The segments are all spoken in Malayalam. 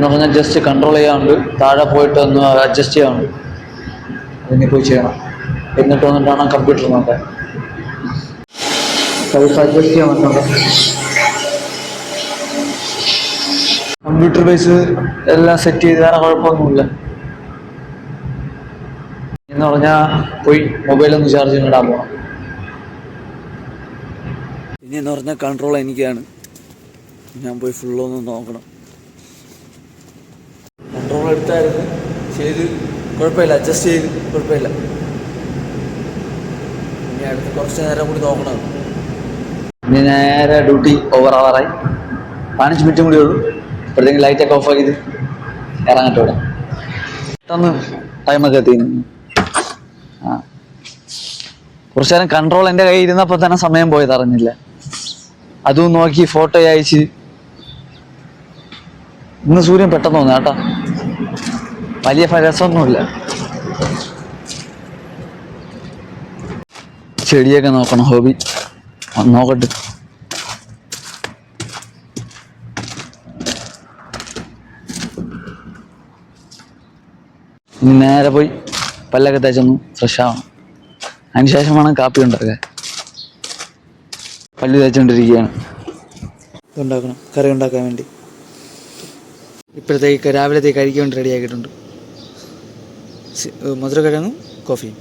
എന്ന് പറഞ്ഞാൽ ജസ്റ്റ് കൺട്രോൾ ചെയ്യാനുണ്ട്, താഴെ പോയിട്ട് ഒന്ന് അഡ്ജസ്റ്റ് ചെയ്യാനുണ്ട്. അതിന് പോയി ചെയ്യണം. എന്നിട്ട് വന്നിട്ടാണ് കമ്പ്യൂട്ടർ നോക്കാൻ. സൈസ് അഡ്ജസ്റ്റ് ചെയ്യാൻ പറ്റുന്നുണ്ട്. കമ്പ്യൂട്ടർ ബേസ് എല്ലാം സെറ്റ് ചെയ്ത് വേറെ കുഴപ്പമൊന്നുമില്ല. എന്ന് പറഞ്ഞാൽ പോയി മൊബൈലൊന്ന് ചാർജ് ഇടാൻ പോകണം. ഇനി എന്ന് പറഞ്ഞാൽ കൺട്രോൾ എനിക്കാണ്. ഞാൻ പോയി ഫുള്ളൊന്ന് നോക്കണം. കൺട്രോൾ എടുത്തായിരുന്നു, ചെയ്ത് കുഴപ്പമില്ല, അഡ്ജസ്റ്റ് ചെയ്ത് കുഴപ്പമില്ല. ഇനി അടുത്ത് കുറച്ച് നേരം കൂടി നോക്കണം. ഇനി നേരെ ഡ്യൂട്ടി ഓവർ ആവാറായി. 15 മിനിറ്റും കൂടി ഉള്ളൂ. അപ്പോഴത്തേക്കും ലൈറ്റൊക്കെ ഓഫ് ആക്കിയത് ഇറങ്ങട്ടെ. ഇവിടെ പെട്ടെന്ന് ടൈമൊക്കെ എത്തിയിരുന്നു. കുറച്ചു നേരം കൺട്രോൾ എൻ്റെ കയ്യിൽ ഇരുന്നപ്പോൾ തന്നെ സമയം പോയത് അറിഞ്ഞില്ല. അതും നോക്കി ഫോട്ടോ അയച്ച്. ഇന്ന് സൂര്യൻ പെട്ടെന്ന് തോന്നുന്നു കേട്ടോ. വലിയ രസമൊന്നുമില്ല. ചെടിയൊക്കെ നോക്കണം, ഹോബി. നോക്കട്ടെ. ഇനി നേരെ പോയി പല്ലൊക്കെ തേച്ചൊന്ന് ഫ്രഷ് ആവണം. അതിന് ശേഷം വേണം കാപ്പി ഉണ്ടാക്കാൻ. പല്ല് തേച്ചുകൊണ്ടിരിക്കുകയാണ്. ഉണ്ടാക്കണം, കറി ഉണ്ടാക്കാൻ വേണ്ടി. ഇപ്പോഴത്തേക്ക് രാവിലത്തേക്ക് കഴിക്കാൻ വേണ്ടി റെഡി ആക്കിയിട്ടുണ്ട്. മധുരക്കിഴങ്ങും കോഫിയും.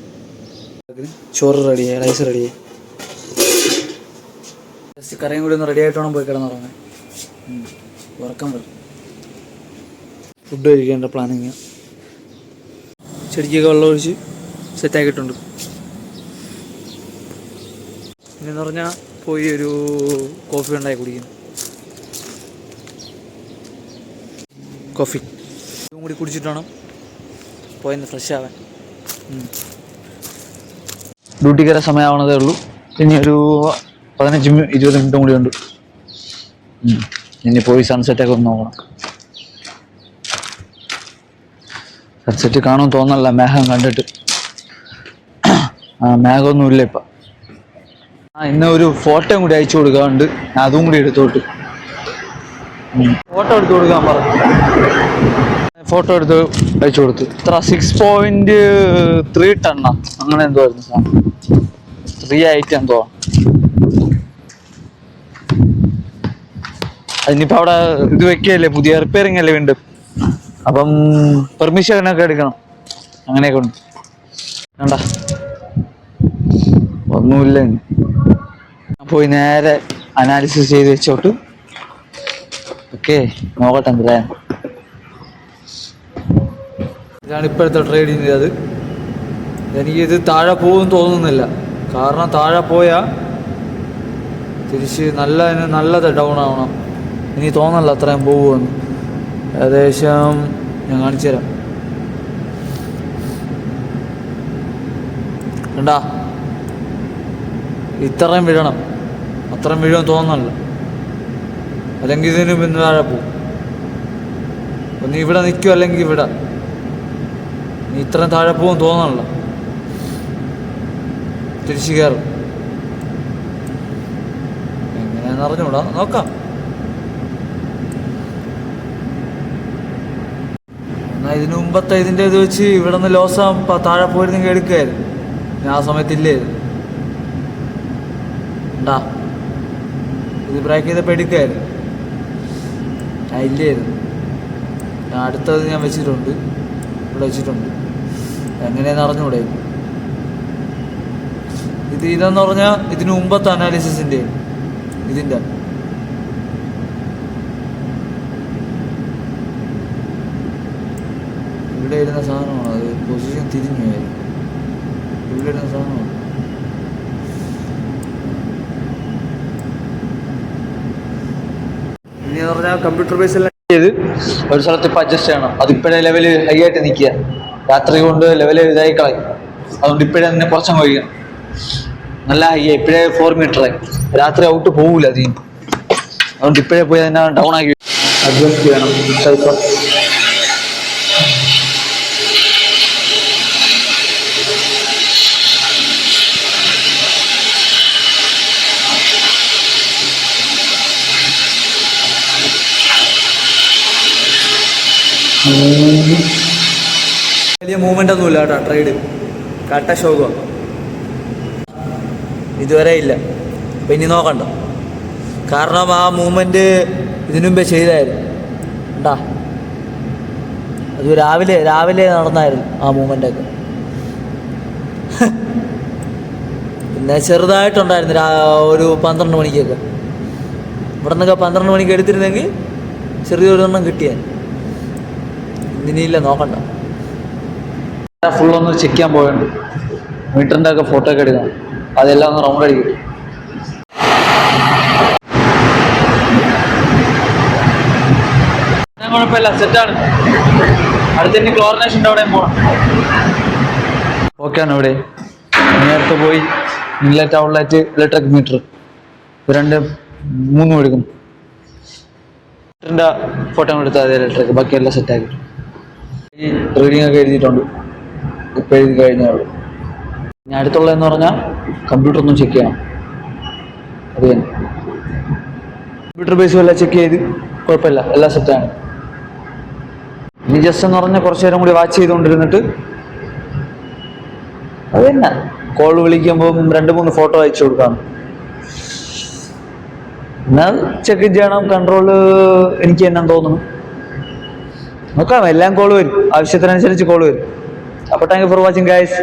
ചോറ് റെഡിയായി, റൈസ് റെഡിയായി. ജസ്റ്റ് കറിയും കൂടി ഒന്ന് റെഡി ആയിട്ട് വേണം പോയി കിടന്നുറങ്ങാൻ. ഉറക്കം വരും. ഫുഡ് കഴിക്കേണ്ട പ്ലാനിങ്. ചെടിക്കൊക്കെ വെള്ളം ഒഴിച്ച് സെറ്റാക്കിയിട്ടുണ്ട്. ഇനിയെന്ന് പറഞ്ഞാൽ പോയി ഒരു കോഫി ഉണ്ടാക്കി കുടിക്കുന്നു. കോഫി ഇതും കൂടി കുടിച്ചിട്ട് വേണം പോയിന്ന് ഫ്രഷ് ആവാൻ. ഡ്യൂട്ടി കയറാൻ സമയമാവണതേ ഉള്ളൂ. ഇനി ഒരു 15-20 മിനിറ്റും കൂടി ഉണ്ട്. ഇനി പോയി സൺസെറ്റൊക്കെ ഒന്ന് നോക്കണം. സൺസെറ്റ് കാണുമെന്ന് തോന്നല്ല, മേഘം കണ്ടിട്ട്. മേഘമൊന്നുമില്ല ഇപ്പം. ഇന്ന് ഒരു ഫോട്ടോയും കൂടി അയച്ചു കൊടുക്കാറുണ്ട്. അതും കൂടി എടുത്തോട്ട് ഫോട്ടോ എടുത്ത് കൊടുക്കാൻ പറഞ്ഞു. ഫോട്ടോ എടുത്ത് അയച്ചു കൊടുത്തു. ഇത്ര 6.3 ടണ്ണാ അങ്ങനെ എന്തോ ആയിരുന്നു സാധനം. 3 എന്തോ. അതിനിപ്പോൾ അവിടെ ഇത് വെക്കുകയല്ലേ, പുതിയ റിപ്പയറിങ് അല്ലേ വീണ്ടും. അപ്പം പെർമിഷനൊക്കെ എടുക്കണം. അങ്ങനെയൊക്കെ ഉണ്ട്. വേണ്ട ഒന്നുമില്ല. പോയി നേരെ അനാലിസിസ് ചെയ്ത് വെച്ചോട്ട്. ഓക്കെ, നോക്കട്ടെ എന്താ. ഇതാണ് ഇപ്പോഴത്തെ ട്രേഡിങ് ചെയ്തത്. എനിക്കിത് താഴെ പോകുമെന്ന് തോന്നുന്നില്ല. കാരണം താഴെ പോയാൽ തിരിച്ച് നല്ലത് ഡൗൺ ആവണം. എനിക്ക് തോന്നല്ല അത്രയും പോകുമെന്ന്. ഏകദേശം ഞാൻ കാണിച്ചു തരാം. കണ്ടാ, ഇത്രയും വീഴണം. അത്രയും വീഴുമെന്ന് തോന്നല്ല. അല്ലെങ്കിൽ ഇതിന് പിന്നെ താഴെ പോകും. ഒന്ന് ഇവിടെ നിൽക്കും, അല്ലെങ്കിൽ ഇവിടെ. നീ ഇത്രയും താഴെ പോകും തോന്നല്ല. തിരിച്ചു കയറും. എങ്ങനെയാന്ന് അറിഞ്ഞൂടാ, നോക്കാം. എന്നാൽ ഇതിന് മുമ്പത്തെ ഇതിൻ്റെ ഇത് വെച്ച് ഇവിടെ നിന്ന് ലോസം താഴെ പോയിരുന്നെങ്കിൽ എടുക്കുമായിരുന്നു. ഞാൻ ആ സമയത്തില്ലായിരുന്നു. ഉണ്ടാ, ഇത് ബ്രേക്ക് ചെയ്തപ്പോൾ എടുക്കുമായിരുന്നു. ഇല്ലായിരുന്നു. ഞാൻ അടുത്തത് ഞാൻ വെച്ചിട്ടുണ്ട്, ഇവിടെ വെച്ചിട്ടുണ്ട്. എങ്ങനെയാന്ന് അറിഞ്ഞൂടെ. ഇതെന്ന് പറഞ്ഞാൽ ഇതിന് മുമ്പത്തെ അനാലിസിസിൻ്റെ ഇതിൻ്റെ ഇവിടെ ഇരുന്ന സാധനമാണ്. അത് പൊസിഷൻ തിരിഞ്ഞു പോയത്. ഇവിടെ ഇരുന്ന സാധനമാണ്. ഇനി പറഞ്ഞാൽ കമ്പ്യൂട്ടർ ബേസ് എല്ലാം ചെയ്ത് ഒരു സ്ഥലത്ത് ഇപ്പം അഡ്ജസ്റ്റ് ചെയ്യണം. അതിപ്പോഴേ ലെവല് ഹൈ ആയിട്ട് നിൽക്കുക. രാത്രി കൊണ്ട് ലെവല് ഇതായി കളയും. അതുകൊണ്ട് ഇപ്പോഴേ തന്നെ കുറച്ചങ്ങ് കഴിക്കണം. നല്ല ഹൈ ഇപ്പോഴേ 4 മീറ്ററായി. രാത്രി ഔട്ട് പോകില്ല അതിന്. അതുകൊണ്ട് ഇപ്പോഴേ പോയി തന്നെ ഡൗൺ ആക്കി അഡ്ജസ്റ്റ് ചെയ്യണം. വലിയ മൂവ്മെൻ്റ് ഒന്നുമില്ല കേട്ടോ. ട്രേഡ് കട്ട ശോകമാണ്, ഇതുവരെ ഇല്ല. അപ്പം ഇനി നോക്കണ്ട, കാരണം ആ മൂവ്മെൻറ്റ് ഇതിനു മുമ്പേ ചെയ്തായിരുന്നു ഉണ്ടാ. അത് രാവിലെ നടന്നായിരുന്നു ആ മൂവ്മെൻ്റൊക്കെ. പിന്നെ ചെറുതായിട്ടുണ്ടായിരുന്നു ഒരു 12 മണിക്കൊക്കെ. ഇവിടെ നിന്നൊക്കെ 12 മണിക്ക് എടുത്തിരുന്നെങ്കിൽ ചെറിയൊരെണ്ണം കിട്ടിയാൽ. ഇനിയില്ല, നോക്കണ്ട. ഫുള്ളൊന്ന് ചെക്ക് ചെയ്യാൻ പോയുണ്ട്, മീറ്ററിൻ്റെ ഒക്കെ ഫോട്ടോ ഒക്കെ എടുക്കണം. അതെല്ലാം ഒന്ന് റൗണ്ട് അടിക്കും. കുഴപ്പമില്ല, സെറ്റാണ്. അടുത്തന്നെ ക്ലോറിനേഷൻ്റെ അവിടെയും പോകണം. ഓക്കെയാണ്. ഇവിടെ നേരത്തെ പോയി ഇൻലെറ്റ് ഔട്ട്ലെറ്റ് ഇലക്ട്രിക് മീറ്റർ ഇത് 2-3 എടുക്കും. മീറ്ററിൻ്റെ ഫോട്ടോ എടുത്താൽ മതി ഇലക്ട്രിക്, ബാക്കിയെല്ലാം സെറ്റാക്കി. ഈ റീഡിംഗ് ഒക്കെ എഴുതിയിട്ടുണ്ട്, ഇപ്പോൾ എഴുതി കഴിഞ്ഞുള്ളൂ. ഞാൻ അടുത്തുള്ളതെന്ന് പറഞ്ഞാൽ കമ്പ്യൂട്ടർ ഒന്ന് ചെക്ക് ചെയ്യണം. അത് തന്നെ കമ്പ്യൂട്ടർ ബേസും എല്ലാം ചെക്ക് ചെയ്ത് കുഴപ്പമില്ല, എല്ലാം സെറ്റാണ്. ഇനി ജസ്റ്റ് എന്ന് പറഞ്ഞാൽ കുറച്ച് നേരം കൂടി വാച്ച് ചെയ്തുകൊണ്ടിരുന്നിട്ട് അത് തന്നെ കോൾ വിളിക്കുമ്പോൾ 2-3 ഫോട്ടോ അയച്ചു കൊടുക്കാം. എന്നാൽ ചെക്ക് ചെയ്യണം. കൺട്രോള് എനിക്ക് തന്നെ തോന്നുന്നു. നോക്കാം, എല്ലാം കോൾ വരും, ആവശ്യത്തിനനുസരിച്ച് കോൾ വരും. അപ്പോൾ thank you for watching guys.